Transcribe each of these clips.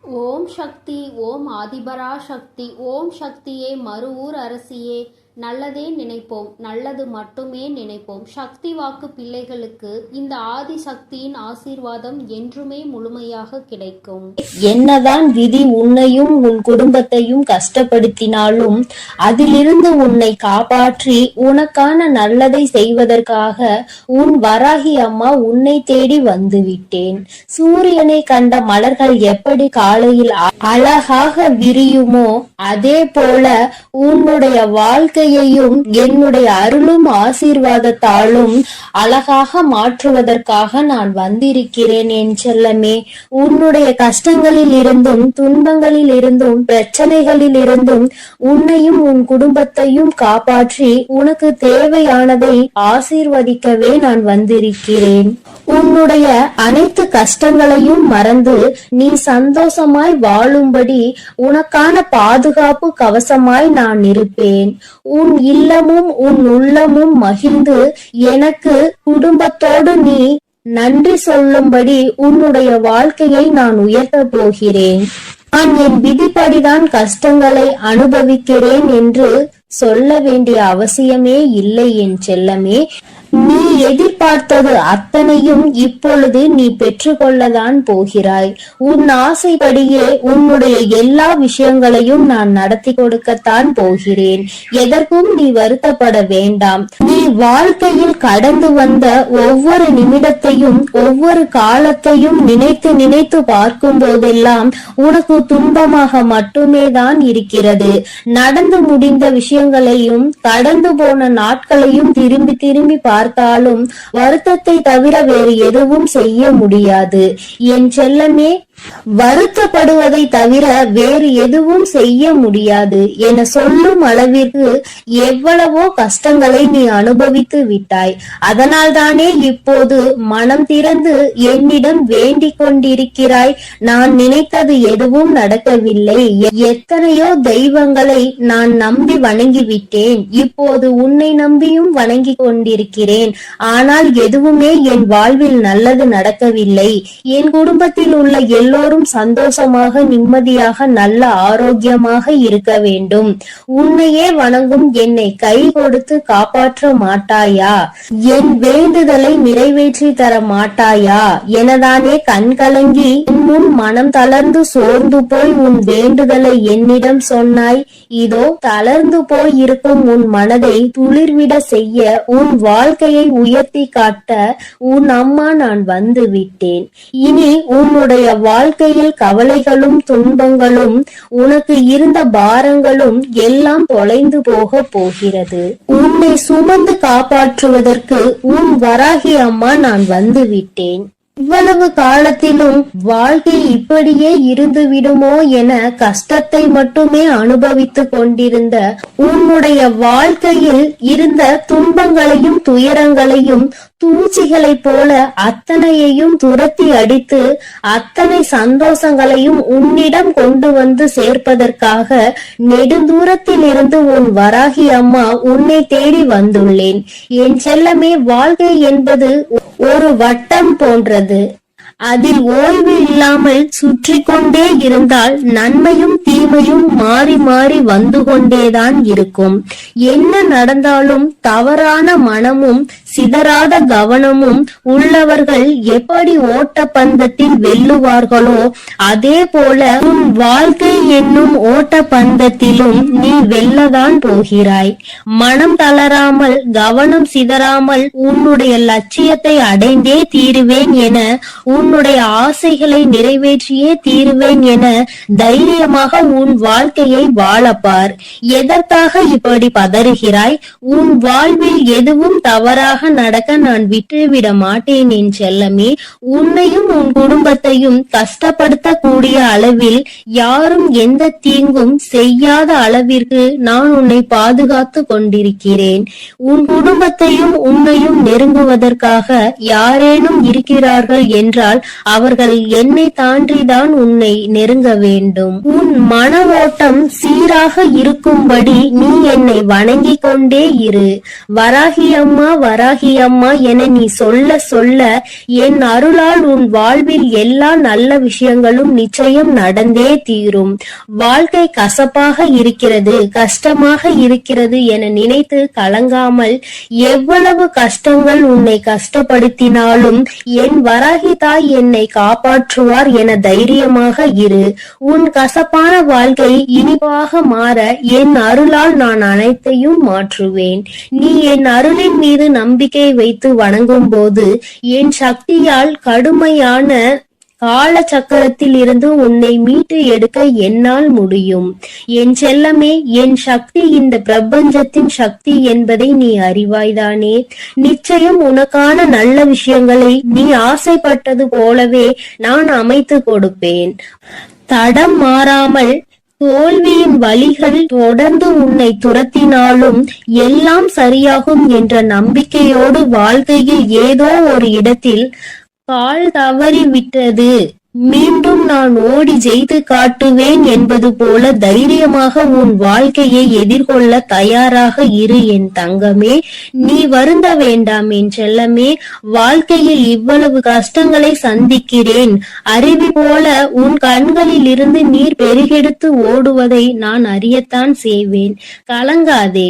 ஓம் சக்தி, ஓம் ஆதிபரா சக்தி, ஓம் சக்தியே, மறுவூர் அரசியே, நல்லதே நினைப்போம், நல்லது மட்டுமே நினைப்போம். சக்தி வாக்கு பிள்ளைகளுக்கு இந்த ஆதி சக்தியின் ஆசீர்வாதம் என்றுமே முழுமையாக கிடைக்கும். என்னதான் விதி உன்னையும் உன் குடும்பத்தையும் கஷ்டப்படுத்தினாலும் அதிலிருந்து உன்னை காப்பாற்றி உனக்கான நல்லதை செய்வதற்காக உன் வராகி அம்மா உன்னை தேடி வந்து விட்டேன். சூரியனை கண்ட மலர்கள் எப்படி காலையில் அழகாக விரியுமோ அதே போல உன்னுடைய வாழ்க்கையையும் என்னுடைய அருளும் ஆசீர்வாதத்தாலும் அழகாக மாற்றுவதற்காக நான் வந்திருக்கிறேன் என் செல்லமே. உன்னுடைய கஷ்டங்களில் இருந்தும் துன்பங்களில் இருந்தும் பிரச்சனைகளில் இருந்தும் உன்னையும் உன் குடும்பத்தையும் காப்பாற்றி உனக்கு தேவையானதை ஆசீர்வதிக்கவே நான் வந்திருக்கிறேன். உன்னுடைய அனைத்து கஷ்டங்களையும் மறந்து நீ சந்தோஷமாய் வாழும்படி உனக்கான பாதுகாப்பு கவசமாய் நான் இருப்பேன். உன் இல்லமும் உன் உள்ளமும் மகிழ்ந்து எனக்கு குடும்பத்தோடு நீ நன்றி சொல்லும்படி உன்னுடைய வாழ்க்கையை நான் உயர்த்த போகிறேன். நான் என் விதிப்படிதான் கஷ்டங்களை அனுபவிக்கிறேன் என்று சொல்ல வேண்டிய அவசியமே இல்லை என் செல்லமே. நீ எதிர்பார்த்தது அத்தனையும் இப்பொழுது நீ பெற்றுக்கொள்ளதான் போகிறாய். உன் ஆசைப்படியே உன்னுடைய எல்லா விஷயங்களையும் நான் நடத்தி கொடுக்கத்தான் போகிறேன். எதற்கும் நீ வருத்தப்பட வேண்டாம். நீ வாழ்க்கையில் கடந்து வந்த ஒவ்வொரு நிமிடத்தையும் ஒவ்வொரு காலத்தையும் நினைத்து நினைத்து பார்க்கும் போதெல்லாம் உனக்கு துன்பமாக மட்டுமே தான் இருக்கிறது. நடந்து முடிந்த விஷயங்களையும் கடந்து போன நாட்களையும் திரும்பி திரும்பி பார்த்தாலும் வருத்தத்தை தவிர வேறு எதுவும் செய்ய முடியாது என் செல்லமே. வருத்தப்படுவதை தவிர வேறு எதுவும் செய்ய முடியாது என சொல்லும் அளவிற்கு எவ்வளவோ கஷ்டங்களை நீ அனுபவித்து விட்டாய். அதனால் தானே இப்போது மனம் திறந்து என்னிடம் வேண்டிக் கொண்டிருக்கிறாய். நான் நினைத்தது எதுவும் நடக்கவில்லை. எத்தனையோ தெய்வங்களை நான் நம்பி வணங்கிவிட்டேன். இப்போது உன்னை நம்பியும் வணங்கி கொண்டிருக்கிறேன். ஆனால் எதுவுமே என் வாழ்வில் நல்லது நடக்கவில்லை. என் குடும்பத்தில் உள்ள எல்லோரும் சந்தோஷமாக நிம்மதியாக நல்ல ஆரோக்கியமாக இருக்க வேண்டும். உன்னையே வணங்கும் என்னை கை கொடுத்து காப்பாற்ற மாட்டாயா? என் வேண்டுதலை நிறைவேற்றி தர மாட்டாயா எனதானே கண்கலங்கி முன் மனம் தளர்ந்து சோர்ந்து போய் உன் வேண்டுதலை என்னிடம் சொன்னாய். இதோ தளர்ந்து போய் இருக்கும் உன் மனதை துளிர்விட செய்ய உன் வாழ்க்கையை உயர்த்தி காட்ட உன் அம்மா நான் வந்து விட்டேன். இனி உன்னுடைய வாழ்க்கையில் கவலைகளும் துன்பங்களும் உனக்கு இருந்த பாரங்களும் எல்லாம் தொலைந்து போக போகிறது. உன்னை சுமந்து காப்பாற்றுவதற்கு உன் வராகி அம்மா நான் வந்து விட்டேன். இவ்வளவு காலத்திலும் வாழ்க்கை இப்படியே இருந்து விடுமோ என கஷ்டத்தை மட்டுமே அனுபவித்துக் கொண்டிருந்த உன்னுடைய வாழ்க்கையில் இருந்த துன்பங்களையும் துயரங்களையும் தூசிகளை போல அத்தனையையும் துரத்தி அடித்து அத்தனை சந்தோஷங்களையும் உன்னிடம் கொண்டு வந்து சேர்ப்பதற்காக நெடுந்தூரத்தில் இருந்து உன் வராகி அம்மா உன்னை தேடி வந்துள்ளேன். என் செல்லமே, வாழ்க்கை என்பது ஒரு வட்டம் போன்றது. அதில் ஓய்வு இல்லாமல் சுற்றி கொண்டே இருந்தால் நன்மையும் தீமையும் மாறி மாறி வந்து கொண்டேதான் இருக்கும். என்ன நடந்தாலும் தவறான மனமும் சிதறாத கவனமும் உள்ளவர்கள் எப்படி ஓட்டப்பந்தத்தில் வெல்லுவார்களோ அதே போல உன் வாழ்க்கை என்னும் ஓட்டப்பந்தத்திலும் நீ வெல்லதான் போகிறாய். மனம் தளராமல் கவனம் சிதறாமல் உன்னுடைய லட்சியத்தை அடைந்தே தீருவேன் என உன்னுடைய ஆசைகளை நிறைவேற்றியே தீருவேன் என தைரியமாக உன் வாழ்க்கையை வாழப்பார். எதற்காக இப்படி பதறுகிறாய்? உன் வாழ்வில் எதுவும் தவறாக நடக்க நான் விட்டுவிட மாட்டேன் என் செல்லமே. உன்னையும் உன் குடும்பத்தையும் கஷ்டப்படுத்தக்கூடிய அளவில் யாரும் எந்த தீங்கும் செய்யாத அளவிற்கு நான் உன்னை பாதுகாத்து கொண்டிருக்கிறேன். உன் குடும்பத்தையும் உன்னையும் நெருங்குவதற்காக யாரேனும் இருக்கிறார்கள் என்றால் அவர்கள் என்னை தாண்டிதான் உன்னை நெருங்க வேண்டும். உன் மன ஓட்டம் சீராக இருக்கும்படி நீ என்னை வணங்கிக் கொண்டே இரு. வராகி அம்மா வராகி அம்மா என நீ சொல்ல சொல்ல என் அருளால் உன் வாழ்வில் எல்லா நல்ல விஷயங்களும் நிச்சயம் நடந்தே தீரும். வாழ்க்கை கசப்பாக இருக்கிறது, கஷ்டமாக இருக்கிறது என நினைத்து கலங்காமல், எவ்வளவு கஷ்டங்கள் உன்னை கஷ்டப்படுத்தினாலும் என் வராகி தாய் என்னை காப்பாற்றுவார் என தைரியமாக இரு. உன் கசப்பான வாழ்க்கை இனிப்பாக மாற என் அருளால் நான் அனைத்தையும் மாற்றுவேன். நீ என் அருளின் மீது நம்பிக்கை வைத்து வணங்கும் போது என் சக்தியால் கடுமையான கால சக்கரத்தில் இருந்து உன்னை மீட்டு எடுக்க என்னால் முடியும். என் செல்லமே, என் சக்தி இந்த பிரபஞ்சத்தின் சக்தி என்பதை நீ அறிவாய்தானே? நிச்சயம் உனக்கான நல்ல விஷயங்களை நீ ஆசைப்பட்டது போலவே நான் அமைத்து கொடுப்பேன். தடம் மாறாமல் தோல்வியின் வலிகள் தொடர்ந்து உன்னை துரத்தினாலும் எல்லாம் சரியாகும் என்ற நம்பிக்கையோடு வாழ்க்கையில் ஏதோ ஒரு இடத்தில் கால் தவறி விட்டது, மீண்டும் நான் ஓடி ஜெயித்து காட்டுவேன் என்பது போல தைரியமாக உன் வாழ்க்கையை எதிர்கொள்ள தயாராக இரு என் தங்கமே. நீ வருந்த வேண்டாம் என் செல்லமே. வாழ்க்கையில் இவ்வளவு கஷ்டங்களை சந்திக்கிறேன், அருவி போல உன் கண்களில் இருந்து நீர் பெருகெடுத்து ஓடுவதை நான் அறியத்தான் செய்வேன். கலங்காதே.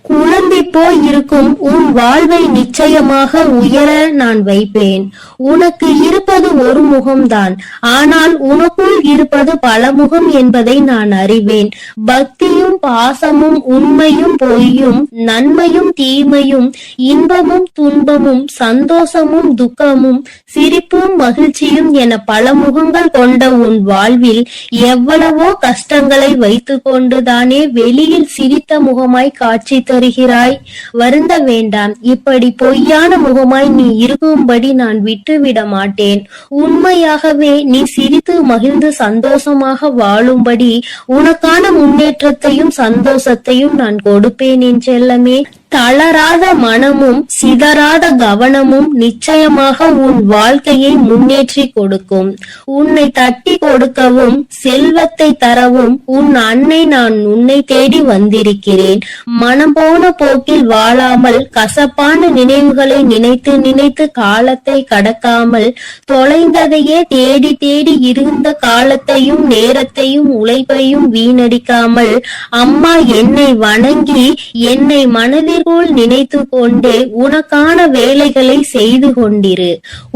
குழந்தை போய் இருக்கும் உன் வாழ்வை நிச்சயமாக உயர நான் வைப்பேன். உனக்கு இருப்பது ஒரு முகம்தான், ஆனால் உனக்குள் இருப்பது பல முகம் என்பதை நான் அறிவேன். பக்தியும் பாசமும் உண்மையும் பொய்யும் நன்மையும் தீமையும் இன்பமும் துன்பமும் சந்தோஷமும் துக்கமும் சிரிப்பும் மகிழ்ச்சியும் என பல முகங்கள் கொண்ட உன் வாழ்வில் எவ்வளவோ கஷ்டங்களை வைத்துக் கொண்டுதானே வெளியில் சிரித்த முகமாய் காட்சி தருகிறாய். வருந்த வேண்டாம். இப்படி பொய்யான முகமாய் நீ இருக்கும்படி நான் விட்டுவிட மாட்டேன். உண்மையாகவே நீ சிரித்து மகிழ்ந்து சந்தோஷமாக வாழும்படி உனக்கான முன்னேற்றத்தையும் சந்தோஷத்தையும் நான் கொடுப்பேன் என் செல்லமே. தளராத மனமும் சிதறாத கவனமும் நிச்சயமாக உன் வாழ்க்கையை முன்னேற்றி கொடுக்கும். உன்னை தட்டி கொடுக்கவும் செல்வத்தை தரவும் உன் அன்னை நான் உன்னை தேடி வந்திருக்கிறேன். மனம் போன போக்கில் வாழாமல் கசப்பான நினைவுகளை நினைத்து நினைத்து காலத்தை கடக்காமல் தொலைந்ததையே தேடி தேடி இருந்த காலத்தையும் நேரத்தையும் உழைப்பையும் வீணடிக்காமல் அம்மா என்னை வணங்கி என்னை மனதில் போல் நினைத்து கொண்டே உனக்கான வேலைகளை செய்து கொண்டிரு.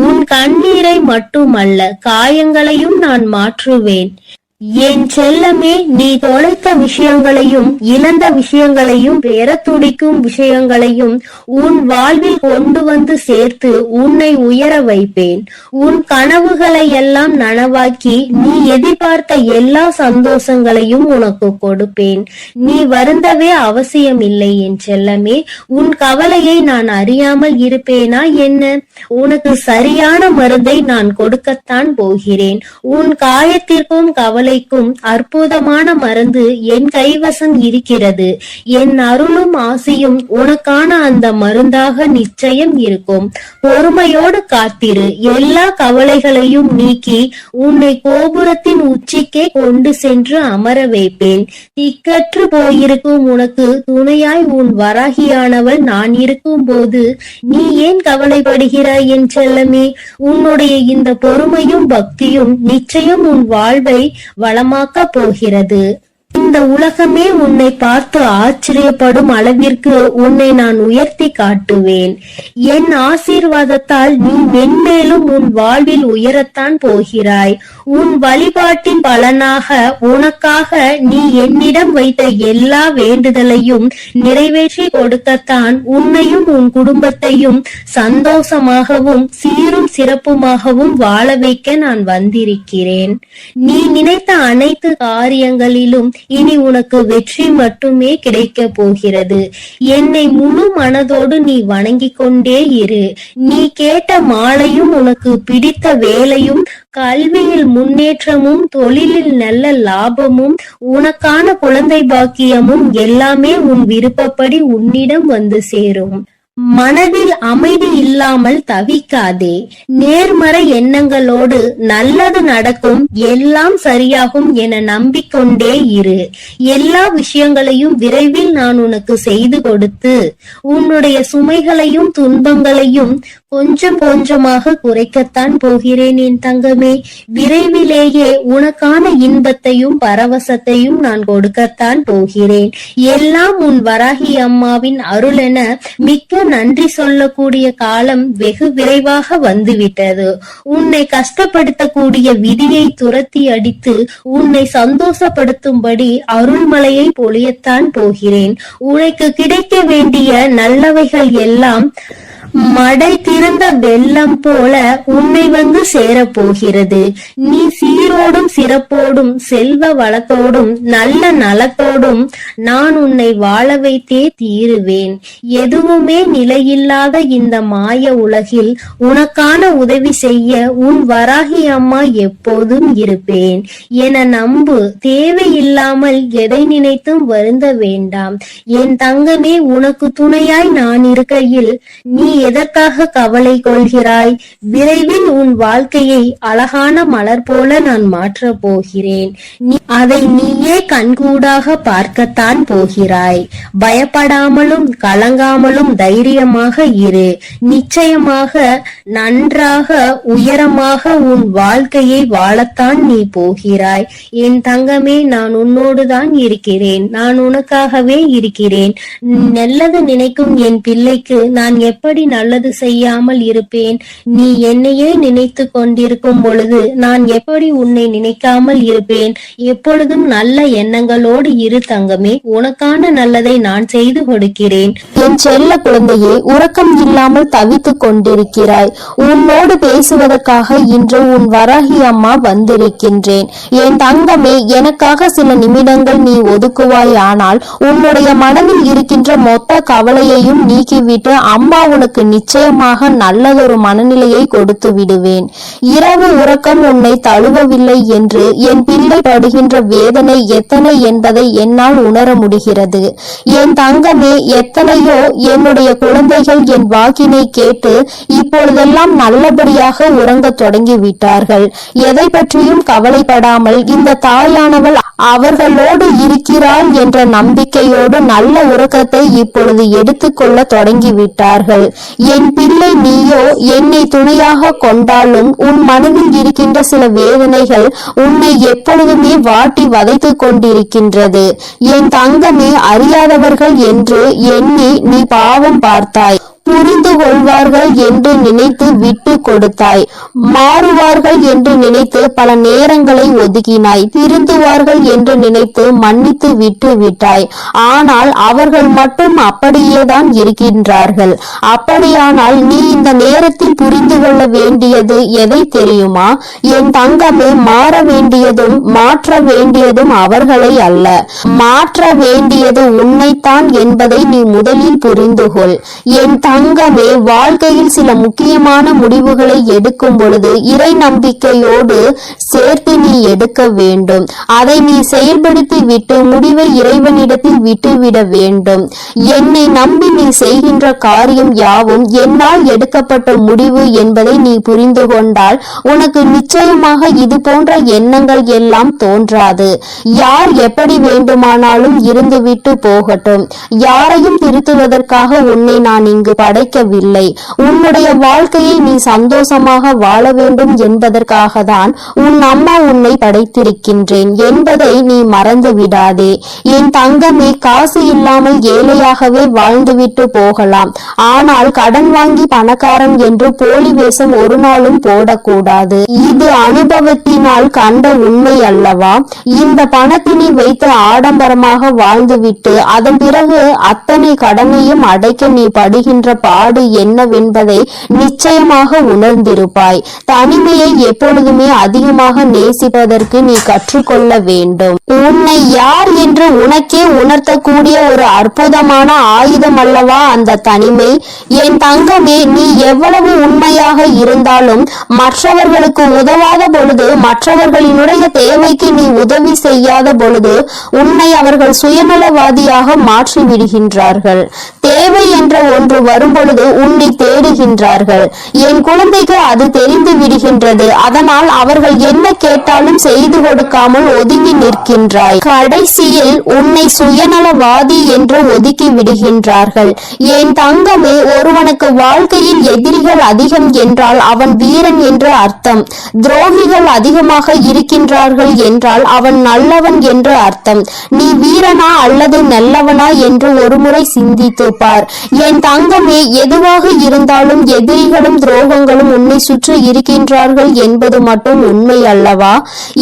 உன் கண்ணீரை மட்டுமல்ல காயங்களையும் நான் மாற்றுவேன். என் செல்லமே, நீ தொலைத்த விஷயங்களையும் இழந்த விஷயங்களையும் பெற துடிக்கும் விஷயங்களையும் உன் வாழ்வில் கொண்டு வந்து சேர்த்து உன்னை உயர வைப்பேன். உன் கனவுகளை எல்லாம் நனவாக்கி நீ எதிர்பார்த்த எல்லா சந்தோஷங்களையும் உனக்கு கொடுப்பேன். நீ வருந்தவே அவசியம் இல்லை என் செல்லமே. உன் கவலையை நான் அறியாமல் இருப்பேனா என்ன? உனக்கு சரியான மருந்தை நான் கொடுக்கத்தான் போகிறேன். உன் காயத்திற்கும் கவலைக்கும் அற்புதமான மருந்து என் கைவசம் இருக்கிறது. என் அருளும் ஆசையும் உனக்கான அந்த மருந்தாக நிச்சயம் இருக்கும். பொறுமையோடு காத்திரு. எல்லா கவலைகளையும் நீக்கி உன்னை கோபுரத்தின் உச்சிக்கே கொண்டு சென்று அமர வைப்பேன். திக்கற்று போயிருக்கும் உனக்கு துணையாய் உன் வராகியானவள் நான் இருக்கும் போது நீ ஏன் கவலைப்படுகிறாய் என் செல்லமே? உன்னுடைய இந்த பொறுமையும் பக்தியும் நிச்சயம் உன் வாழ்வை வளமாக்க போகிறது. இந்த உலகமே உன்னை பார்த்து ஆச்சரியப்படும் அளவிற்கு உன்னை நான் உயர்த்தி காட்டுவேன். என் ஆசீர்வாதத்தால் நீ மென்மேலும் உன் வாழ்வில் உயரத்தான் போகிறாய். உன் வழிபாட்டின் பலனாக உனக்காக நீ என்னிடம் வைத்த எல்லா வேண்டுதலையும் நிறைவேற்றி கொடுக்கத்தான் உன்னையும் உன் குடும்பத்தையும் சந்தோஷமாகவும் சீரும் சிறப்புமாகவும் வாழ வைக்க நான் வந்திருக்கிறேன். நீ நினைத்த அனைத்து காரியங்களிலும் இனி உனக்கு வெற்றி மட்டுமே கிடைக்க போகிறது. என்னை முழு மனதோடு நீ வணங்கிக் கொண்டே இரு. நீ கேட்ட மாலையும் உனக்கு பிடித்த வேலையும் கல்வியில் முன்னேற்றமும் தொழிலில் நல்ல லாபமும் உனக்கான குழந்தை பாக்கியமும் எல்லாமே உன் விருப்பப்படி உன்னிடம் வந்து சேரும். மனதில் அமைதி இல்லாமல் தவிக்காதே. நேர்மறை எண்ணங்களோடு நல்லது நடக்கும், எல்லாம் சரியாகும் என நம்பிக்கொண்டே இரு. எல்லா விஷயங்களையும் விரைவில் நான் உனக்கு செய்து கொடுத்து உன்னுடைய சுமைகளையும் துன்பங்களையும் கொஞ்சம் கொஞ்சமாக குறைக்கத்தான் போகிறேன் என் தங்கமே. விரைவிலேயே உனக்கான இன்பத்தையும் பரவசத்தையும் நான் கொடுக்கத்தான் போகிறேன். எல்லாம் உன் வராகி அம்மாவின் அருளென மிக்க நன்றி சொல்லக்கூடிய காலம் வெகு விரைவாக வந்துவிட்டது. உன்னை கஷ்டப்படுத்தக்கூடிய விதியை துரத்தி அடித்து உன்னை சந்தோஷப்படுத்தும்படி அருள்மலையை பொழியத்தான் போகிறேன். உனக்கு கிடைக்க வேண்டிய நல்லவைகள் எல்லாம் மடை திறந்த வெள்ளம் போல உன்னை வந்து சேரப்போகிறது. நீ சீரோடும் சிறப்போடும் செல்வ வளத்தோடும் நல்ல நலத்தோடும் நான் உன்னை வாழ வைத்தே தீருவேன். எதுவுமே நிலையில்லாத இந்த மாய உலகில் உனக்கான உதவி செய்ய உன் வராகி அம்மா எப்போதும் இருப்பேன் என நம்பு. தேவையில்லாமல் எதை நினைத்தும் வருந்த வேண்டாம் என் தங்கமே. உனக்கு துணையாய் நான் இருக்கையில் நீ எதற்காக கவலை கொள்கிறாய்? விரைவில் உன் வாழ்க்கையை அழகான மலர் போல நான் மாற்றப் போகிறேன். அதை நீயே கண்கூடாக பார்க்கத்தான் போகிறாய். பயப்படாமலும் கலங்காமலும் தைரியமாக இரு. நிச்சயமாக நன்றாக உயரமாக உன் வாழ்க்கையை வாழத்தான் நீ போகிறாய் என் தங்கமே. நான் உன்னோடுதான் இருக்கிறேன். நான் உனக்காகவே இருக்கிறேன். நல்லது நினைக்கும் என் பிள்ளைக்கு நான் எப்படி நல்லது செய்யாமல் இருப்பேன்? நீ என்னையே நினைத்து கொண்டிருக்கும் பொழுது நான் எப்படி உன்னை நினைக்காமல் இருப்பேன்? எப்பொழுதும் நல்ல எண்ணங்களோடு இரு தங்கமே. உனக்கான நல்லதை நான் செய்து கொடுக்கிறேன். என் செல்ல குழந்தையே, உறக்கம் இல்லாமல் தவித்துக் கொண்டிருக்கிறாய். உன்னோடு பேசுவதற்காக இன்று உன் வராகி அம்மா வந்திருக்கின்றேன். என் தங்கமே, எனக்காக சில நிமிடங்கள் நீ ஒதுக்குவாய். ஆனால் உன்னுடைய மனதில் இருக்கின்ற மொத்த கவலையையும் நீக்கிவிட்டு அம்மா உனக்கு நிச்சயமாக நல்லதொரு மனநிலையை கொடுத்து விடுவேன். இரவு உறக்கம் உன்னை தழுவவில்லை என்று என் பிள்ளை படுகின்ற வேதனை எத்தனை என்பதை என்னால் உணர முடிகிறது. என் தங்கமே, எத்தனையோ என்னுடைய குழந்தைகள் என் வாக்கினை கேட்டு இப்பொழுதெல்லாம் நல்லபடியாக உறங்க தொடங்கி விட்டார்கள். எதை பற்றியும் கவலைப்படாமல் இந்த தாயானவள் அவர்களோடு இருக்கிறாள் என்ற நம்பிக்கையோடு நல்ல உறக்கத்தை இப்பொழுது எடுத்துக்கொள்ள தொடங்கி விட்டார்கள். என் பிள்ளை, நீயோ என்னை துணையாக கொண்டாலும் உன் மனதில் இருக்கின்ற சில வேதனைகள் உன்னை எப்பொழுதுமே வாட்டி வதைத்துக் கொண்டிருக்கின்றது. என் தங்கமே, அறியாதவர்கள் என்று எண்ணி நீ பாவம் பார்த்தாய். புரிந்து கொள்வார்கள் என்று நினைத்து விட்டு கொடுத்தாய். மாறுவார்கள் என்று நினைத்து பல நேரங்களை ஒதுக்கினாய். திருந்துவார்கள் என்று நினைத்து மன்னித்து விட்டு விட்டாய். ஆனால் அவர்கள் மட்டும் அப்படியேதான் இருக்கின்றார்கள். அப்படியானால் நீ இந்த நேரத்தில் புரிந்து கொள்ள வேண்டியது எதை தெரியுமா? என் தங்கமே, மாற வேண்டியதும் மாற்ற வேண்டியதும் அவர்களை அல்ல, மாற்ற வேண்டியது உன்னைத்தான் என்பதை நீ முதலில் புரிந்து கொள். என் தங்கமே, வாழ்க்கையில் சில முக்கியமான முடிவுகளை எடுக்கும் பொழுது இறை நம்பிக்கையோடு சேர்த்து நீ எடுக்க வேண்டும். அதை நீ செயல்படுத்தி விட்டு முடிவை இறைவனிடத்தில் விட்டுவிட வேண்டும். என்னை நம்பி நீ செய்கின்ற காரியம் யாவும் என்னால் எடுக்கப்பட்ட முடிவு என்பதை நீ புரிந்து கொண்டால் உனக்கு நிச்சயமாக இது போன்ற எண்ணங்கள் எல்லாம் தோன்றாது. யார் எப்படி வேண்டுமானாலும் இருந்துவிட்டு போகட்டும். யாரையும் திருத்துவதற்காக உன்னை நான் இங்கு படைக்கவில்லை. உன்னுடைய வாழ்க்கையை நீ சந்தோஷமாக வாழ வேண்டும் என்பதற்காக தான் உன் அம்மா உன்னை படைத்திருக்கின்றேன் என்பதை நீ மறந்து விடாதே. என் தங்கமே, காசு இல்லாமல் ஏழையாகவே வாழ்ந்துவிட்டு போகலாம். ஆனால் கடன் வாங்கி பணக்காரன் என்று போலி வேஷம் ஒரு நாளும் போடக்கூடாது. இது அனுபவத்தினால் கண்ட உண்மை அல்லவா? இந்த பணத்தினை வைத்து ஆடம்பரமாக வாழ்ந்துவிட்டு அதன் பிறகு அத்தனை கடனையும் அடைக்க நீ படுகின்ற பாடு என்னவென்பதை நிச்சயமாக உணர்ந்திருப்பாய். தனிமையை எப்பொழுதுமே அதிகமாக நேசிப்பதற்கு நீ கற்றுக்கொள்ள வேண்டும். உன்னை யார் என்று உனக்கே உணர்த்தக்கூடிய ஒரு அற்புதமான ஆயுதம் அல்லவா அந்த தனிமை? என் தங்கமே, நீ எவ்வளவு உண்மையாக இருந்தாலும் மற்றவர்களுக்கு உதவாத பொழுது, மற்றவர்களினுடைய தேவைக்கு நீ உதவி செய்யாத பொழுது உன்னை அவர்கள் சுயநலவாதியாக மாற்றி விடுகின்றார்கள். தேவை என்ற ஒன்று வரும்பொழுது உன்னை தேடுகின்றார்கள். என் குழந்தைக்கு அது தெரிந்து விடுகின்றது. அதனால் அவர்கள் என்ன கேட்டாலும் செய்து கொடுக்காமல் ஒதுங்கி நிற்கின்றாய். கடைசியில் உன்னை சுயநலவாதி என்று ஒதுக்கி விடுகின்றார்கள். என் தங்கமே, ஒருவனுக்கு வாழ்க்கையில் எதிரிகள் அதிகம் என்றால் அவன் வீரன் என்று அர்த்தம். துரோகிகள் அதிகமாக இருக்கின்றார்கள் என்றால் அவன் நல்லவன் என்று அர்த்தம். நீ வீரனா அல்லது நல்லவனா என்று ஒருமுறை சிந்தித்து பார். என் தங்கமே, எதுவாக இருந்தாலும் எதிரிகளும் துரோகங்களும் உன்னை சுற்றி இருக்கின்றார்கள் என்பது மட்டும் உண்மை அல்லவா?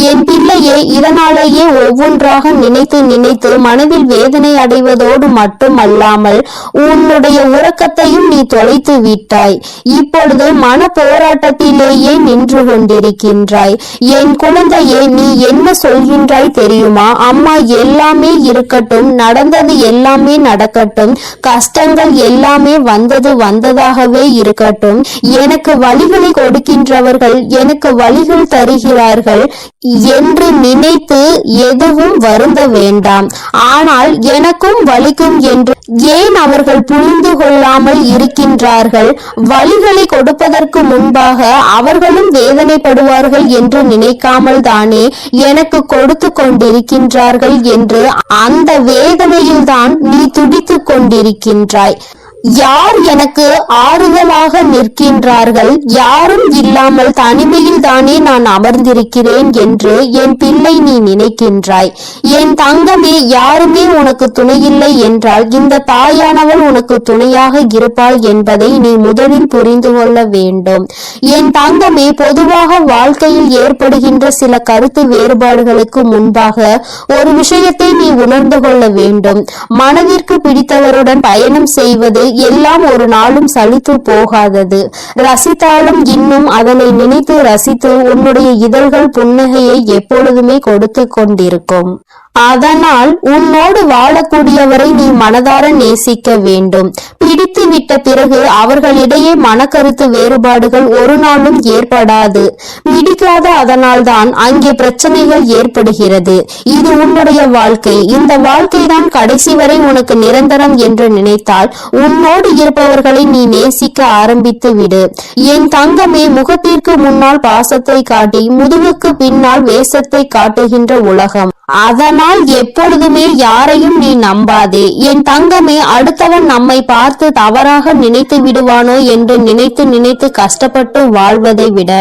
என் பிள்ளையே, இதனாலேயே ஒவ்வொன்றாக நினைத்து நினைத்து மனதில் வேதனை அடைவதோடு மட்டும் அல்லாமல் உன்னுடைய உறக்கத்தையும் நீ தொலைத்து விட்டாய். இப்பொழுது மன போராட்டத்திலேயே நின்று கொண்டிருக்கின்றாய். என் குழந்தையே, நீ என்ன சொல்கின்றாய் தெரியுமா? அம்மா, எல்லாமே இருக்கட்டும், நடந்தது எல்லாமே நடக்கட்டும், கஷ்டங்கள் எல்லாமே வந்தது வந்ததாகவே இருக்கட்டும், எனக்கு வழிகளை கொடுக்கின்றவர்கள் எனக்கு வழிகள் தருகிறார்கள் என்று நினைத்து எதுவும் வருந்த வேண்டாம். ஆனால் எனக்கும் வலிக்கும் என்று ஏன் அவர்கள் புரிந்து கொள்ளாமல் இருக்கின்றார்கள்? வழிகளை கொடுப்பதற்கு முன்பாக அவர்களும் வேதனைப்படுவார்கள் என்று நினைக்காமல் தானே எனக்கு கொடுத்து கொண்டிருக்கின்றார்கள் என்று அந்த வேதனையில்தான் நீ துடித்துக் கொண்டிருக்கின்றாய். யார் எனக்கு ஆறுதலாக நிற்கின்றார்கள்? யாரும் இல்லாமல் தனிமையில் தானே நான் அமர்ந்திருக்கிறேன் என்று என் பிள்ளை நீ நினைக்கின்றாய். என் தங்கமே, யாருமே உனக்கு துணையில்லை என்றால் இந்த தாயானவள் உனக்கு துணையாக இருப்பாள் என்பதை நீ முதலில் புரிந்து கொள்ள வேண்டும். என் தங்கமே, பொதுவாக வாழ்க்கையில் ஏற்படுகின்ற சில கருத்து வேறுபாடுகளுக்கு முன்பாக ஒரு விஷயத்தை நீ உணர்ந்து கொள்ள வேண்டும். மனதிற்கு பிடித்தவருடன் பயணம் செய்வது எல்லாம் ஒரு நாளும் சலித்து போகாதது. ரசித்தாலும் இன்னும் அதனை நினைத்து ரசித்து உன்னுடைய இதழ்கள் புன்னகையை எப்பொழுதுமே கொடுத்து கொண்டிருக்கும். அதனால் உன்னோடு வாழக்கூடியவரை நீ மனதார நேசிக்க வேண்டும். பிடித்து விட்ட பிறகு அவர்களிடையே மனக்கருத்து வேறுபாடுகள் ஒரு நாளும் ஏற்படாது. பிடிக்காத அதனால்தான் அங்கே பிரச்சனைகள் ஏற்படுகிறது. இது உன்னுடைய வாழ்க்கை. இந்த வாழ்க்கை தான் கடைசி வரை உனக்கு நிரந்தரம் என்று நினைத்தால் உன்னோடு இருப்பவர்களை நீ நேசிக்க ஆரம்பித்து விடு. என் தங்கமே, முகத்திற்கு முன்னால் பாசத்தை காட்டி முதுகுக்கு பின்னால் வேஷத்தை காட்டுகின்ற உலகம். அதனால் எப்பொழுதுமே யாரையும் நீ நம்பாதே. என் தங்கமே, அடுத்தவன் நம்மை பார்த்து தவறாக நினைத்து விடுவானோ என்று நினைத்து நினைத்து கஷ்டப்பட்டு வாழ்வதை விட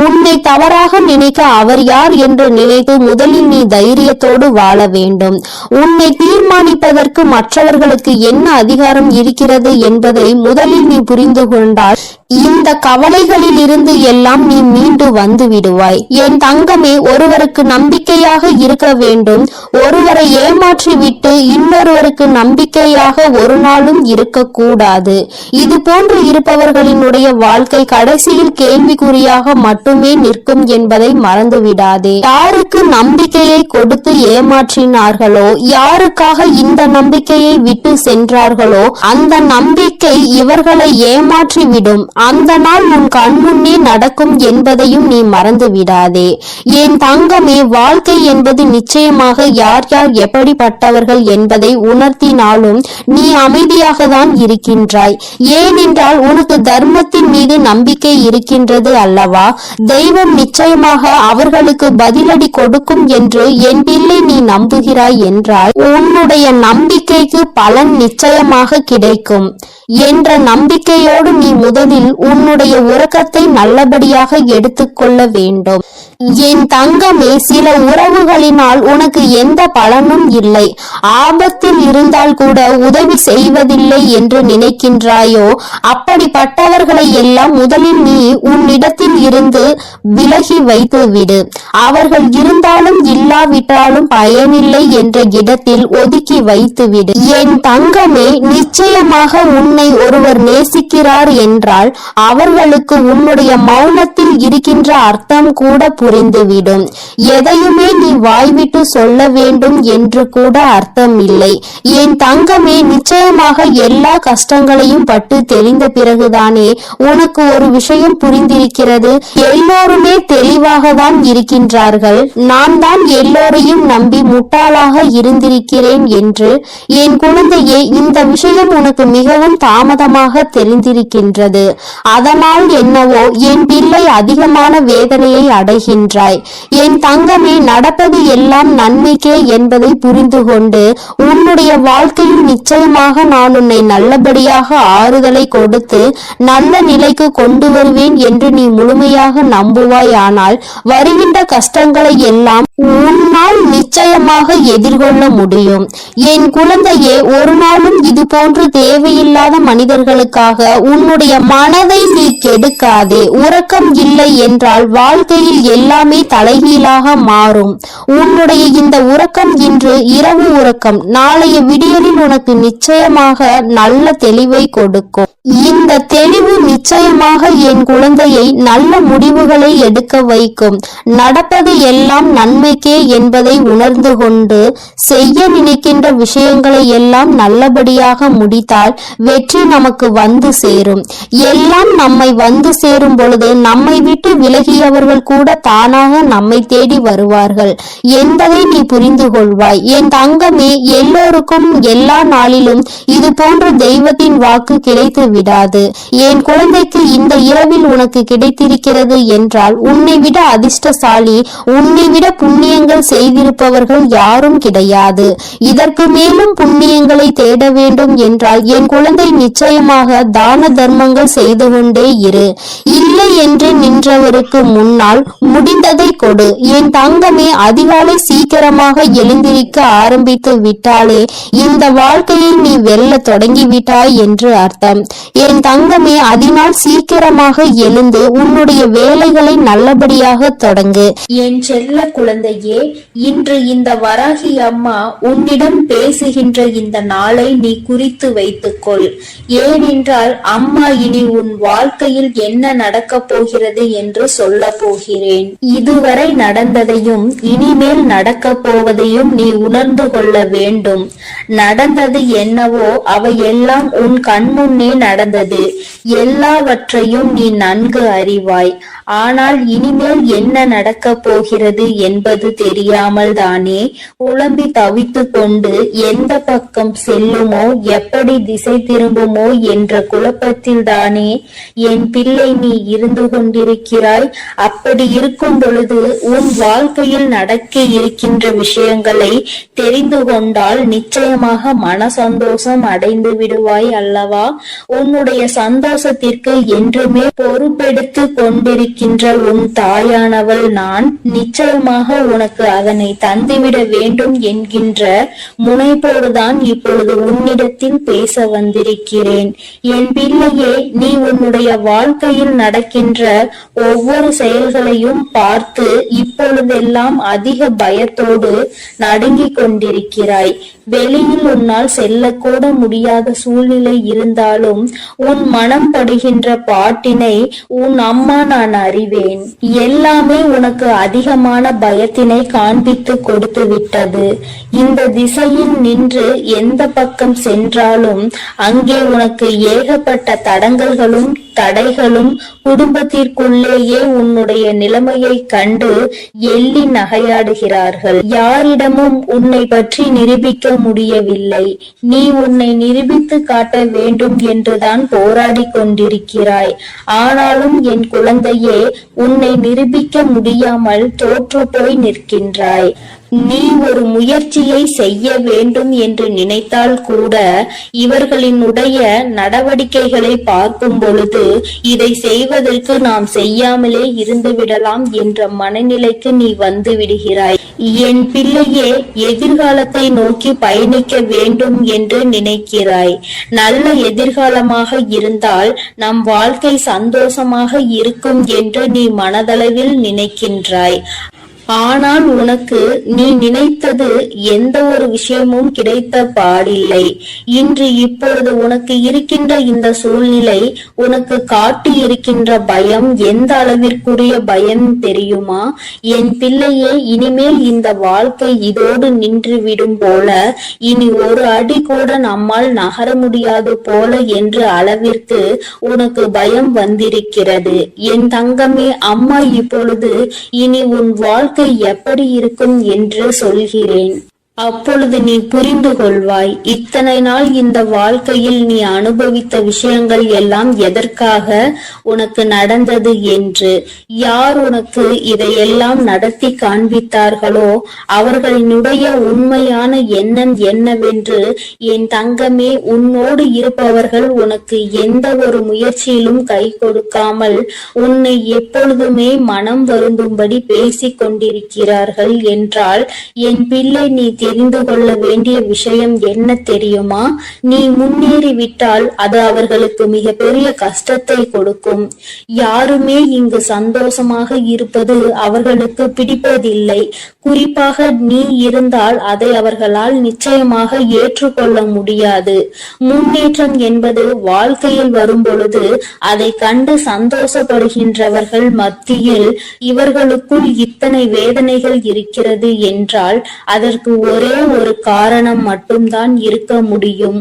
உன்னை தவறாக நினைக்க அவர் யார் என்று நினைத்து முதலில் நீ தைரியத்தோடு வாழ வேண்டும். உன்னை தீர்மானிப்பதற்கு மற்றவர்களுக்கு என்ன அதிகாரம் இருக்கிறது என்பதை முதலில் நீ புரிந்து கொண்டால் இந்த கவலைகளில் இருந்து எல்லாம் நீ மீண்டு வந்து விடுவாய். என் தங்கமே, ஒருவருக்கு நம்பிக்கையாக இருக்க வேண்டும். ஒருவரை ஏமாற்றி விட்டு இன்னொருவருக்கு நம்பிக்கையாக ஒரு நாளும் இருக்கக்கூடாது. இது போன்று இருப்பவர்களினுடைய வாழ்க்கை கடைசியில் கேள்விக்குறியாக மட்டுமே நிற்கும் என்பதை மறந்து விடாதே. யாருக்கு நம்பிக்கையை கொடுத்து ஏமாற்றினார்களோ, யாருக்காக இந்த நம்பிக்கையை விட்டு சென்றார்களோ அந்த நம்பிக்கை இவர்களை ஏமாற்றி விடும். அந்த நாள் உன் கண்முன்னே நடக்கும் என்பதையும் நீ மறந்து விடாதே. என் தங்கமே, வாழ்க்கை என்பது நிச்சயமாக யார் யார் எப்படிப்பட்டவர்கள் என்பதை உணர்த்தினாலும் நீ அமைதியாக தான் இருக்கின்றாய். ஏனென்றால் உனக்கு தர்மத்தின் மீது நம்பிக்கை இருக்கின்றது அல்லவா? தெய்வம் நிச்சயமாக அவர்களுக்கு பதிலடி கொடுக்கும் என்று என் பிள்ளை நீ நம்புகிறாய் என்றால் உன்னுடைய நம்பிக்கைக்கு பலன் நிச்சயமாக கிடைக்கும் என்ற நம்பிக்கையோடு நீ முதலில் உன்னுடைய உறக்கத்தை நல்லபடியாக எடுத்துக்கொள்ள வேண்டும். என் தங்கமே, சில உறவுகளினால் உனக்கு எந்த பலனும் இல்லை. ஆபத்தில் இருந்தால் கூட உதவி செய்வதில்லை என்று நினைக்கின்றாயோ, அப்படிப்பட்டவர்களை எல்லாம் முதலில் நீ உன்னிடத்தில் இருந்து விலகி வைத்து விடு. அவர்கள் இருந்தாலும் இல்லாவிட்டாலும் பயனில்லை என்ற இடத்தில் ஒதுக்கி வைத்து விடு. என் தங்கமே, நிச்சயமாக உன்னை ஒருவர் நேசிக்கிறார் என்றால் அவர்களுக்கு உன்னுடைய மௌனத்தில் இருக்கின்ற அர்த்தம் கூட புரிந்துவிடும். எதையுமே நீ வாய்விட்டு சொல்ல வேண்டும் என்று கூட அர்த்தம் இல்லை. என் தங்கமே, நிச்சயமாக எல்லா கஷ்டங்களையும் பட்டு தெரிந்த பிறகுதானே உனக்கு ஒரு விஷயம் புரிந்திருக்கிறது. எல்லோருமே தெளிவாக தான் இருக்கின்றார்கள். நான் தான் எல்லோரையும் நம்பி முட்டாளாக இருந்திருக்கிறேன் என்று. என் குழந்தையே, இந்த விஷயம் உனக்கு மிகவும் தாமதமாக தெரிந்திருக்கின்றது. அதனால் என்னவோ என் பிள்ளை அதிகமான வேதனையை அடைகின்றாய். என் தங்கமே, நடப்பது எல்லாம் நன்மைக்கே என்பதை புரிந்து கொண்டு உன்னுடைய வாழ்க்கையில் நிச்சயமாக நான் உன்னை நல்லபடியாக ஆறுதலை கொடுத்து நல்ல நிலைக்கு கொண்டு வருவேன் என்று நீ முழுமையாக நம்புவாய். ஆனால் வருகின்ற கஷ்டங்களை எல்லாம் உன்னால் நிச்சயமாக எதிர்கொள்ள முடியும். என் குழந்தையே, ஒரு நாளும் இது போன்று தேவையில்லாத மனிதர்களுக்காக உன்னுடைய மனதை நீ கெடுக்காதே. உறக்கம் இல்லை என்றால் வாழ்க்கையில் எல்லாமே தலைகீழாக மாறும். உன்னுடைய இந்த உறக்கம் இன்று இரவு உறக்கம் நாளைய விடியலில் உனக்கு நிச்சயமாக நல்ல தெளிவை கொடுக்கும். இந்த தெளிவு நிச்சயமாக என் குழந்தையை நல்ல முடிவுகளை எடுக்க வைக்கும். நடப்பது எல்லாம் நன்மைக்கே என்பதை உணர்ந்து கொண்டு செய்ய நினைக்கின்ற விஷயங்களை எல்லாம் நல்லபடியாக முடித்தால் வெற்றி நமக்கு வந்து சேரும். எல்லாம் நம்மை வந்து சேரும் பொழுது நம்மை விட்டு விலகியவர்கள் கூட தானாக நம்மை தேடி வருவார்கள் என்பதை நீ புரிந்து கொள்வாய். என் தங்கமே, எல்லோருக்கும் எல்லா நாளிலும் இது போன்ற தெய்வத்தின் வாக்கு கிடைத்து விடாது. என் குழந்தைக்கு இந்த இரவில் உனக்கு கிடைத்திருக்கிறது என்றால் உன்னை விட அதிர்ஷ்டசாலி, உன்னை விட புண்ணியங்கள் செய்திருப்பவர்கள் யாரும் கிடையாது. இதற்கு மேலும் புண்ணியங்களை தேட வேண்டும் என்றால் என் குழந்தை நிச்சயமாக தான தர்மங்கள் செய்து கொண்டே இரு. இல்லை என்று நின்றவருக்கு முன்னால் முடிந்ததை கொடு. என் தங்கமே, அதிகாலை சீக்கிரமாக எழுந்திருக்க ஆரம்பித்து விட்டாலே இந்த வாழ்க்கையை நீ வெல்ல தொடங்கிவிட்டாய் என்று அர்த்தம். என் தங்கமே, அதனால் சீக்கிரமாக எழுந்து உன்னுடைய வேலைகளை நல்லபடியாக தொடங்கு. என் செல்ல குழந்தையே, இன்று இந்த வராகி அம்மா உன்னிடம் பேசுகின்ற இந்த நாளை நீ குறித்து வைத்துக்கொள். ஏனென்றால் அம்மா இனி உன் வாழ்க்கையில் என்ன நடக்கப் போகிறது என்று சொல்ல போகிறேன். இதுவரை நடந்ததையும் இனிமேல் நடக்கப் போவதையும் நீ உணர்ந்து கொள்ள வேண்டும். நடந்தது என்னவோ அவையெல்லாம் உன் கண்முன்னே நடந்தது. எல்லாவற்றையும் நீ நன்கு அறிவாய். ஆனால் இனிமேல் என்ன நடக்கப் போகிறது என்பது தெரியாமல் தானே குழம்பி தவித்து கொண்டு எந்த பக்கம் செல்லுமோ, எப்படி திசை திரும்புமோ என்ற குழப்பத்தில் தானே என் பிள்ளை நீ இருந்து கொண்டிருக்கிறாய். அப்படி இருக்கும் பொழுது உன் வாழ்க்கையில் நடக்க இருக்கின்ற விஷயங்களை தெரிந்து கொண்டால் நிச்சயமாக மன சந்தோஷம் அடைந்து விடுவாய் அல்லவா? உன்னுடைய சந்தோஷத்திற்கு என்றுமே பொறுப்பெடுத்து கொண்டிருக்கின்ற உன் தாயானவள் நான். நிச்சயமாக உனக்கு அதனை தந்துவிட வேண்டும் என்கின்ற முனைப்போடுதான் இப்பொழுது உன்னிடத்தில் பேச வந்திருக்கிறேன். என் பிள்ளையே, நீ உன்னுடைய வாழ்க்கையில் நடக்கின்ற ஒவ்வொரு செயல்களையும் பார்த்து இப்பொழுதெல்லாம் அதிக பயத்தோடு நடுங்கிக் கொண்டிருக்கிறாய். வெளியில் உன்னால் செல்லக்கூட முடியாத சூழ்நிலை இருந்தாலும் உன் மனம் படுகின்ற பாட்டினை உன் அம்மா நான் அறிவேன். எல்லாமே உனக்கு அதிகமான பயத்தினை காண்பித்து கொடுத்து விட்டது. இந்த திசையில் நின்று எந்த பக்கம் சென்றாலும் அங்கே உனக்கு ஏகப்பட்ட தடங்கல்களும் தடைகளும், குடும்பத்திற்குள்ளேயே உன்னுடைய நிலைமையை கண்டு எள்ளி நகையாடுகிறார்கள். யாரிடமும் உன்னை பற்றி நிரூபிக்க முடியவில்லை. நீ உன்னை நிரூபித்து காட்ட வேண்டும் என்றுதான் போராடி கொண்டிருக்கிறாய். ஆனாலும் என் குழந்தையே, உன்னை நிரூபிக்க முடியாமல் தோற்று போய் நிற்கின்றாய். நீ ஒரு முயற்சியை செய்ய வேண்டும் என்று நினைத்தால் கூட இவர்களினுடைய நடவடிக்கைகளை பார்க்கும் பொழுது இதை செய்வதற்கு நாம் செய்யாமலே இருந்து விடலாம் என்ற மனநிலைக்கு நீ வந்து விடுகிறாய். என் பிள்ளையே, எதிர்காலத்தை நோக்கி பயணிக்க வேண்டும் என்று நினைக்கிறாய். நல்ல எதிர்காலமாக இருந்தால் நம் வாழ்க்கை சந்தோஷமாக இருக்கும் என்று நீ மனதளவில் நினைக்கின்றாய். ஆனால் உனக்கு நீ நினைத்தது எந்த ஒரு விஷயமும் கிடைத்த பாடில்லை. இன்று இப்பொழுது உனக்கு இருக்கின்ற இந்த சூழ்நிலை உனக்கு காட்டி இருக்கின்ற பயம் எந்த அளவிற்குரிய பயம் தெரியுமா? என் பிள்ளையே, இனிமேல் இந்த வாழ்க்கை இதோடு நின்று விடும் போல, இனி ஒரு அடி கூட நம்மால் நகர முடியாது போல என்ற அளவிற்கு உனக்கு பயம் வந்திருக்கிறது. என் தங்கமே, அம்மா இப்பொழுது இனி உன் வாழ்க்கை எப்படி இருக்கும் என்று சொல்கிறேன். அப்பொழுது நீ புரிந்து கொள்வாய், இத்தனை நாள் இந்த வாழ்க்கையில் நீ அனுபவித்த விஷயங்கள் எல்லாம் எதற்காக உனக்கு நடந்தது என்று. யார் உனக்கு இதையெல்லாம் நடத்தி காண்பித்தார்களோ அவர்களினுடைய உண்மையான எண்ணம் என்னவென்று என் தங்கமே, உன்னோடு இருப்பவர்கள் உனக்கு எந்த ஒரு முயற்சியிலும் கை கொடுக்காமல் உன்னை எப்பொழுதுமே மனம் வருந்தும்படி பேசிக் கொண்டிருக்கிறார்கள் என்றால், என் பிள்ளை, நீ தெரிந்து கொள்ள வேண்டிய விஷயம் என்ன தெரியுமா? நீ முன்னேறிவிட்டால் அது அவர்களுக்கு மிக பெரிய கஷ்டத்தை கொடுக்கும். யாருமே இங்கு சந்தோஷமாக இருப்பது அவர்களுக்கு பிடிப்பதில்லை. குறிப்பாக நீ இருந்தால் அதை அவர்களால் நிச்சயமாக ஏற்றுக்கொள்ள முடியாது. முன்னேற்றம் என்பது வாழ்க்கையில் வரும் பொழுது அதை கண்டு சந்தோஷப்படுகின்றவர்கள் மத்தியில் இவர்களுக்குள் இத்தனை வேதனைகள் இருக்கிறது என்றால் அதற்கு ஒரே ஒரு காரணம் மட்டும்தான் இருக்க முடியும்.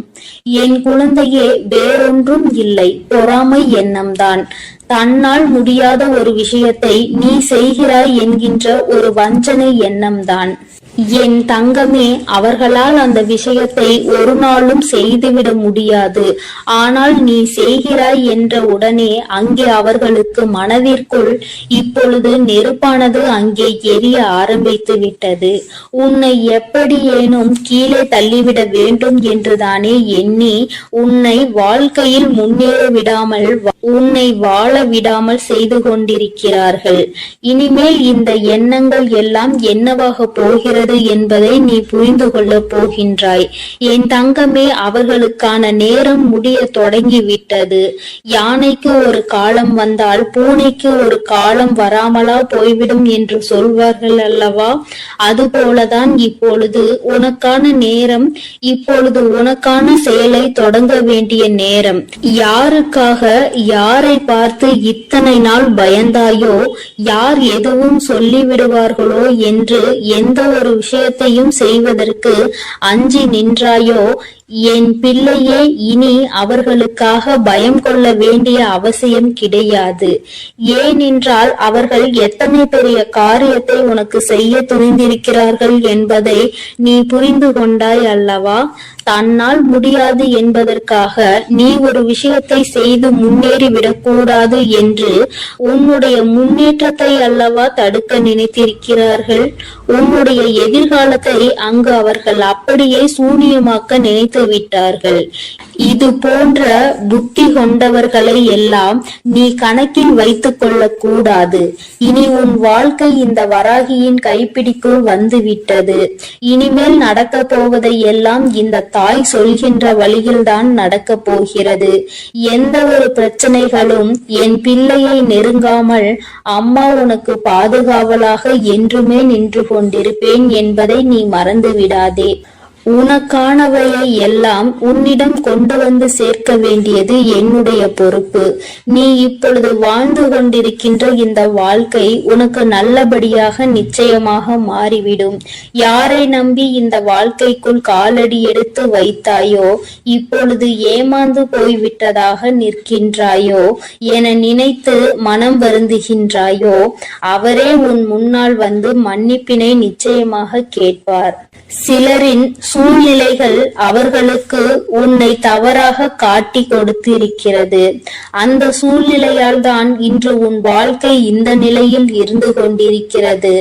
என் குழந்தையே, வேறொன்றும் இல்லை, பொறாமை எண்ணம்தான். தன்னால் முடியாத ஒரு விஷயத்தை நீ செய்கிறாய் என்கின்ற ஒரு வஞ்சனை எண்ணம்தான். என் தங்கமே, அவர்களால் அந்த விஷயத்தை ஒரு நாளும் செய்துவிட முடியாது. ஆனால் நீ செய்கிறாய் என்ற உடனே அங்கே அவர்களுக்கு மனதிற்குள் இப்பொழுது நெருப்பானது அங்கே எரிய ஆரம்பித்து விட்டது. உன்னை எப்படியேனும் கீழே தள்ளிவிட வேண்டும் என்றுதானே எண்ணி உன்னை வாழ்க்கையில் முன்னேற விடாமல், உன்னை வாழ விடாமல் செய்து கொண்டிருக்கிறார்கள். இனிமேல் இந்த எண்ணங்கள் எல்லாம் என்னவாக போகிறது என்பதை நீ புரிந்து கொள்ள போகின்றாய். என் தங்கமே, அவர்களுக்கான நேரம் முடிய தொடங்கிவிட்டது. யானைக்கு ஒரு காலம் வந்தால் பூனைக்கு ஒரு காலம் வராமலா போய்விடும் என்று சொல்வார்கள் அல்லவா? அதுபோலதான் இப்பொழுது உனக்கான நேரம், இப்பொழுது உனக்கான செயலை தொடங்க வேண்டிய நேரம். யாருக்காக, யாரை பார்த்து இத்தனை நாள் பயந்தாயோ, யார் எதுவும் சொல்லிவிடுவார்களோ என்று எந்த ஒரு விஷயத்தையும் செய்வதற்கு அஞ்சி நின்றாயோ, என் பிள்ளையே, இனி அவர்களுக்காக பயம் கொள்ள வேண்டிய அவசியம் கிடையாது. ஏனென்றால் அவர்கள் எத்தனை பெரிய காரியத்தை உனக்கு செய்ய துணிந்திருக்கிறார்கள் என்பதை நீ புரிந்து கொண்டாய் அல்லவா? தன்னால் முடியாது என்பதற்காக நீ ஒரு விஷயத்தை செய்து முன்னேறிவிடக் கூடாது என்று உன்னுடைய முன்னேற்றத்தை அல்லவா தடுக்க நினைத்திருக்கிறார்கள். உன்னுடைய எதிர்காலத்தை அங்கு அவர்கள் அப்படியே சூனியமாக்க நினைத்து விட்டார்கள். இது போன்ற புத்தி கொண்டவர்களை எல்லாம் நீ கணக்கில் வைத்துக் கொள்ள கூடாது. இனி உன் வாழ்க்கை இந்த வராகியின் கைப்பிடிக்குள் வந்து விட்டது. இனிமேல் நடக்க போவதை எல்லாம் இந்த தாய் சொல்கின்ற வழியில்தான் நடக்க போகிறது. எந்த ஒரு பிரச்சனைகளும் என் பிள்ளையை நெருங்காமல் அம்மா உனக்கு பாதுகாவலாக என்றுமே நின்று கொண்டிருப்பேன் என்பதை நீ மறந்து விடாதே. உனக்கானவையை எல்லாம் உன்னிடம் கொண்டு வந்து சேர்க்க வேண்டியது என்னுடைய பொறுப்பு. நீ இப்பொழுது வாழ்ந்து கொண்டிருக்கின்ற இந்த வாழ்க்கை உனக்கு நல்லபடியாக நிச்சயமாக மாறிவிடும். யாரை நம்பி இந்த வாழ்க்கைக்குள் காலடி எடுத்து வைத்தாயோ, இப்பொழுது ஏமாந்து போய்விட்டதாக நிற்கின்றாயோ, என நினைத்து மனம் வருந்துகின்றாயோ, அவரே உன் முன்னால் வந்து மன்னிப்பினை நிச்சயமாக கேட்பார். சிலரின் சூழ்நிலைகள் அவர்களுக்கு உன்னை தவறாக காட்டி கொடுத்திருக்கிறது. அந்த சூழ்நிலையால் தான் இன்று உன் வாழ்க்கை இந்த நிலையில் இருந்து கொண்டிருக்கிறது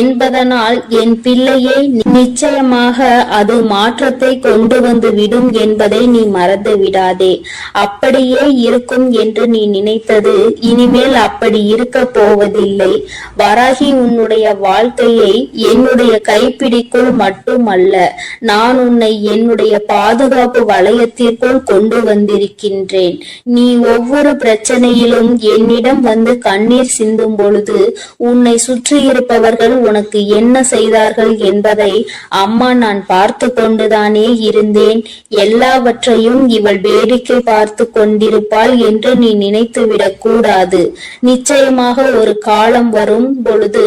என்பதனால் என் பிள்ளையை நிச்சயமாக அது மாற்றத்தை கொண்டு வந்து விடும் என்பதை நீ மறந்து விடாதே. அப்படியே இருக்கும் என்று நீ நினைத்தது இனிமேல் அப்படி இருக்க போவதில்லை. வராகி உன்னுடைய வாழ்க்கையை என்னுடைய கைப்பிடிக்குள் மட்டுமல்ல, நான் உன்னை என்னுடைய பாதுகாப்பு வளையத்திற்குள் கொண்டு வந்திருக்கின்றேன். நீ ஒவ்வொரு பிரச்சனையிலும் என்னிடம் வந்து கண்ணீர் சிந்தும் பொழுது உன்னை சுற்றி இருப்பவர்கள் உனக்கு என்ன செய்தார்கள் என்பதை அம்மா நான் பார்த்து கொண்டுதானே இருந்தேன். எல்லாவற்றையும் இவள் வேடிக்கை பார்த்து கொண்டிருப்பாள் என்று நீ நினைத்துவிடக் கூடாது. நிச்சயமாக ஒரு காலம் வரும் பொழுது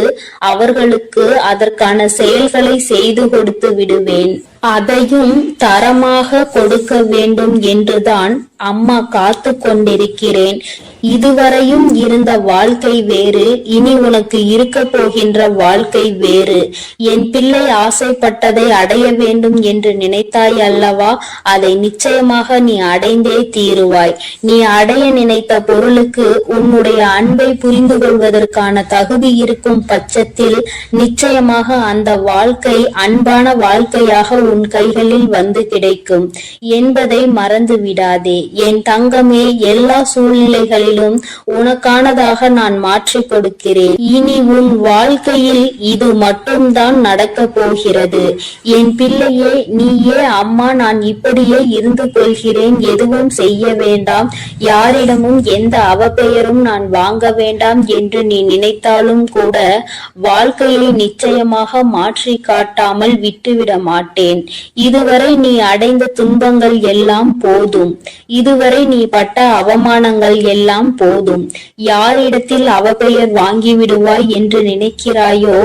அவர்களுக்கு அதற்கான செயல்களை செய்து கொடுத்து விடுவேன். அதையும் தரமாக கொடுக்க வேண்டும் என்றுதான் அம்மா காத்து கொண்டிருக்கிறேன். இதுவரையும் இருந்த வாழ்க்கை வேறு, இனி உனக்கு இருக்க போகின்ற வாழ்க்கை வேறு. என் பிள்ளை ஆசைப்பட்டதை அடைய வேண்டும் என்று நினைத்தாய் அல்லவா? அதை நிச்சயமாக நீ அடைந்தே தீருவாய். நீ அடைய நினைத்த பொருளுக்கு உன்னுடைய அன்பை புரிந்து கொள்வதற்கான தகுதி இருக்கும் பட்சத்தில் நிச்சயமாக அந்த வாழ்க்கை அன்பான வாழ்க்கையாக உன் கைகளில் வந்து கிடைக்கும் என்பதை மறந்து விடாதே. என் தங்கமே, எல்லா சூழ்நிலைகளிலும் உனக்கானதாக நான் மாற்றிக் கொடுக்கிறேன். இனி உன் வாழ்க்கையில் இது மட்டும்தான் நடக்க போகிறது. என் பிள்ளையே, நீயே அம்மா நான் இப்படியே இருந்து கொள்கிறேன், எதுவும் செய்ய வேண்டாம், யாரிடமும் எந்த அவப்பெயரும் நான் வாங்க வேண்டாம் என்று நீ நினைத்தாலும் கூட வாழ்க்கையை நிச்சயமாக மாற்றி காட்டாமல் விட்டுவிட மாட்டேன். இதுவரை நீ அடைந்த துன்பங்கள் எல்லாம் போதும். இதுவரை நீ பட்ட அவமானங்கள் எல்லாம் போதும். யாரிடத்தில் அவப்பெயர் வாங்கிவிடுவாய் என்று நினைக்கிறாயோ,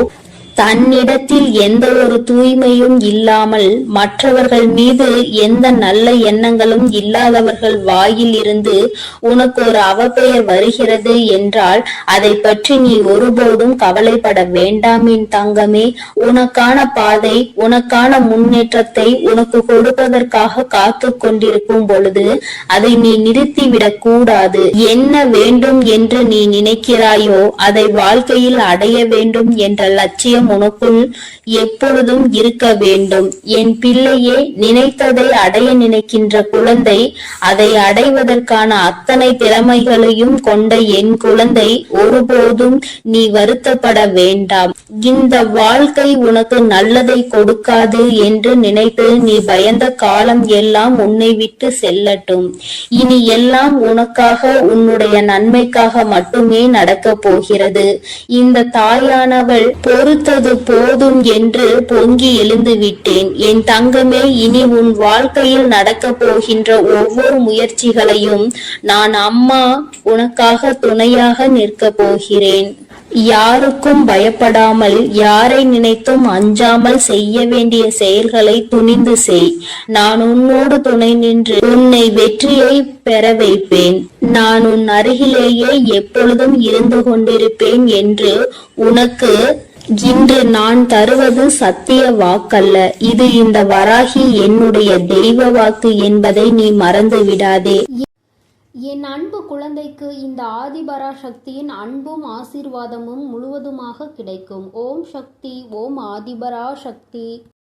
தன்னிடத்தில் எந்த ஒரு தூய்மையும் இல்லாமல் மற்றவர்கள் மீது எந்த நல்ல எண்ணங்களும் இல்லாதவர்கள் வாயில் இருந்து உனக்கு ஒரு அவப்பெயர் வருகிறது என்றால் அதை பற்றி நீ ஒருபோதும் கவலைப்பட வேண்டாம் என் தங்கமே. உனக்கான பாதை, உனக்கான முன்னேற்றத்தை உனக்கு கொடுப்பதற்காக காத்து கொண்டிருக்கும் பொழுது அதை நீ நிறுத்திவிடக் கூடாது. என்ன வேண்டும் என்று நீ நினைக்கிறாயோ அதை வாழ்க்கையில் அடைய வேண்டும் என்ற லட்சியம் உனக்குள் எப்பொழுதும் இருக்க வேண்டும். என் பிள்ளையே, நினைத்ததை அடைய நினைக்கின்ற குழந்தை, அதை அடைவதற்கான அத்தனை திறமைகளையும் கொண்ட என் குழந்தை, ஒருபோதும் நீ வருத்தப்பட வேண்டாம். இந்த வாழ்க்கை உனக்கு நல்லதை கொடுக்காது என்று நினைத்து நீ பயந்த காலம் எல்லாம் உன்னை விட்டு செல்லட்டும். இனி எல்லாம் உனக்காக, உன்னுடைய நன்மைக்காக மட்டுமே நடக்க போகிறது. இந்த தாயானவள் பொறுத்தது போதும் என்று பொங்கி எழுந்து விட்டேன். என் தங்கமே, இனி உன் வாழ்க்கையில் நடக்க போகின்ற ஒவ்வொரு முயற்சிகளையும் நான் அம்மா உனக்காக துணையாக நிற்க போகிறேன். யாருக்கும் பயப்படாமல், யாரை நினைத்தும் அஞ்சாமல் செய்ய வேண்டிய செயல்களை துணிந்து செய். நான் உன்னோடு துணை நின்று உன்னை வெற்றியை பெற வைப்பேன். நான் உன் அருகிலேயே எப்பொழுதும் இருந்து கொண்டிருப்பேன் என்று உனக்கு இன்று நான் தருவது சத்திய வாக்கல்ல. இது இந்த வராகி என்னுடைய தெய்வ வாக்கு என்பதை நீ மறந்து விடாதே. என் அன்பு குழந்தைக்கு இந்த ஆதிபராசக்தியின் அன்பும் ஆசீர்வாதமும் முழுவதுமாக கிடைக்கும். ஓம் சக்தி, ஓம் ஆதிபராசக்தி.